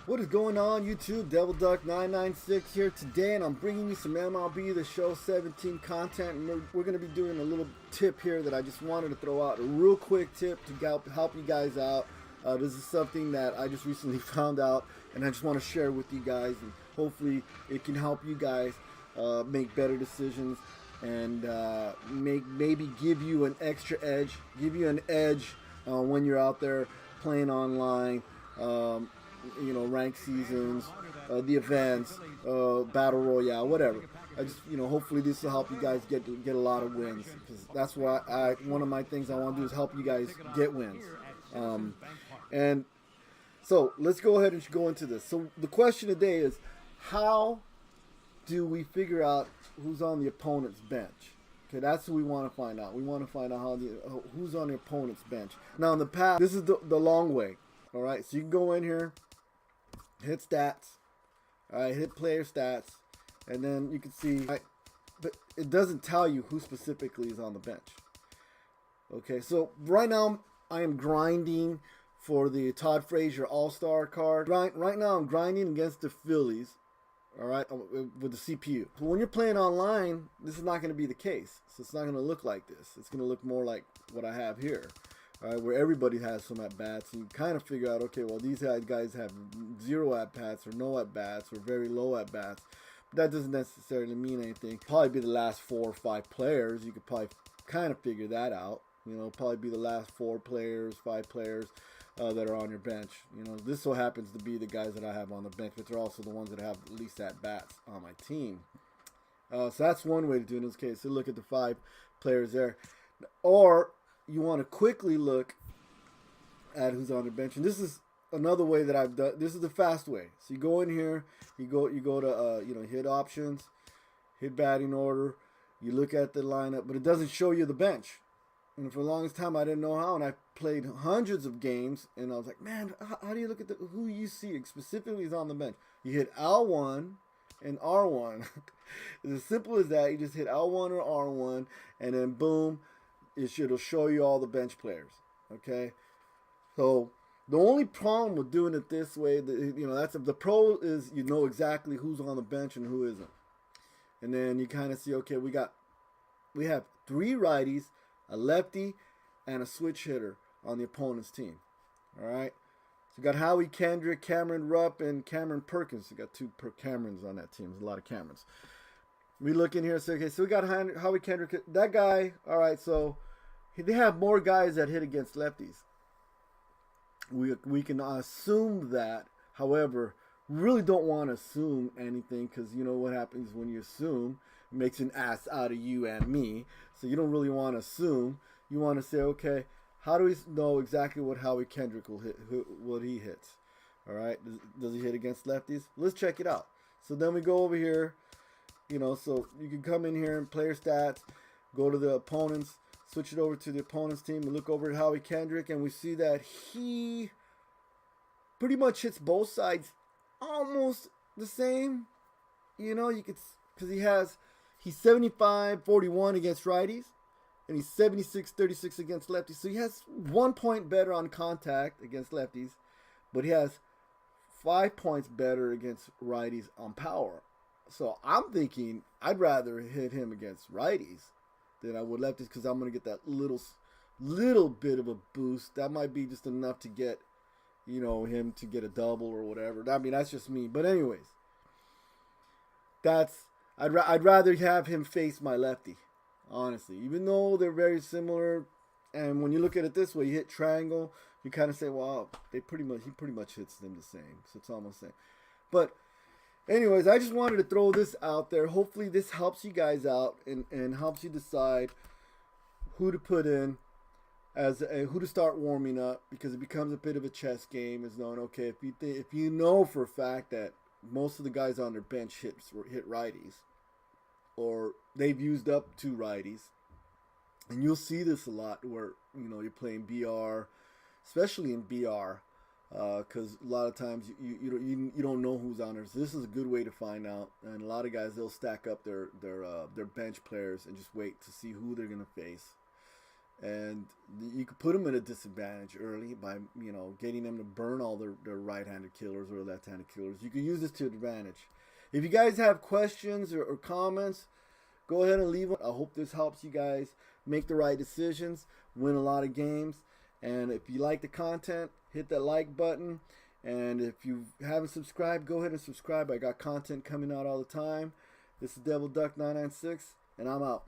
What is going on YouTube? Devil Duck 996 here today, and I'm bringing you some MLB The Show 17 content. And we're going to be doing a little tip here that I just wanted to throw out. A real quick tip to help you guys out. This is something that I just recently found out, and I just want to share with you guys, and hopefully it can help you guys make better decisions and maybe give you an extra edge, when you're out there playing online. Ranked seasons, the events, battle royale, whatever. I just, hopefully this will help you guys get a lot of wins, because that's what one of my things I want to do is help you guys get wins. And so let's go ahead and go into this. So the question today is, how do we figure out who's on the opponent's bench? Okay, that's what we want to find out. We want to find out who's on the opponent's bench. Now in the past, this is the long way. All right, so you can go in here, hit stats, all right, hit player stats, and then you can see, but it doesn't tell you who specifically is on the bench. Okay, so right now I am grinding for the Todd Frazier All-Star card. Right now I'm grinding against the Phillies, all right, with the CPU. But when you're playing online, this is not going to be the case. So it's not going to look like this. It's going to look more like what I have here. All right, where everybody has some at-bats, and you kind of figure out, okay, well, these guys have 0 at-bats or no at-bats or very low at-bats. But that doesn't necessarily mean anything. Probably be the last 4 or 5 players. You could probably kind of figure that out. Probably be the last 4 players, 5 players that are on your bench. This so happens to be the guys that I have on the bench, but they're also the ones that have the least at-bats on my team. So that's one way to do it in this case. So look at the 5 players there. Or you want to quickly look at who's on the bench, and this is another way that I've done. This is the fast way. So you go in here, you go to hit options, hit batting order. You look at the lineup, but it doesn't show you the bench. And for the longest time, I didn't know how, and I played hundreds of games, and I was like, man, how do you look at who you see specifically is on the bench? You hit L1 and R1. It's as simple as that. You just hit L1 or R1, and then boom. It'll show you all the bench players. Okay, so the only problem with doing it this way, that's the pro is exactly who's on the bench and who isn't, and then you kind of see, okay, we have 3 righties, a lefty, and a switch hitter on the opponent's team. All right, so we got Howie Kendrick, Cameron Rupp, and Cameron Perkins. We got 2 Camerons on that team. There's a lot of Camerons. We look in here and say, okay, so we got Howie Kendrick, that guy. All right, so they have more guys that hit against lefties. We can assume that. However, really don't want to assume anything, because you know what happens when you assume. It makes an ass out of you and me. So you don't really want to assume. You want to say, okay, how do we know exactly what Howie Kendrick will hit, what he hits? All right, does he hit against lefties? Let's check it out. So then we go over here. So you can come in here and player stats, go to the opponents, switch it over to the opponent's team, and look over at Howie Kendrick, and we see that he pretty much hits both sides almost the same. You could, because he's 75-41 against righties, and he's 76-36 against lefties. So he has 1 point better on contact against lefties, but he has 5 points better against righties on power. So I'm thinking I'd rather hit him against righties than I would lefties, because I'm going to get that little bit of a boost. That might be just enough to get, him to get a double or whatever. I mean, that's just me. But anyways, I'd rather have him face my lefty, honestly. Even though they're very similar, and when you look at it this way, you hit triangle, you kind of say, well, he pretty much hits them the same. So it's almost the same. But anyways, I just wanted to throw this out there. Hopefully this helps you guys out and helps you decide who to put in who to start warming up, because it becomes a bit of a chess game. Is knowing, okay, if you know for a fact that most of the guys on their bench hit righties, or they've used up 2 righties, and you'll see this a lot where you're playing BR, especially in BR. Because a lot of times you don't know who's on there. So this is a good way to find out. And a lot of guys, they'll stack up their bench players and just wait to see who they're gonna face. and you could put them at a disadvantage early by, you know, getting them to burn all their right-handed killers or left-handed killers. You can use this to advantage. If you guys have questions or comments, go ahead and leave them. I hope this helps you guys make the right decisions, win a lot of games. And if you like the content, hit that like button. And if you haven't subscribed, go ahead and subscribe. I got content coming out all the time. This is Devil Duck 996, and I'm out.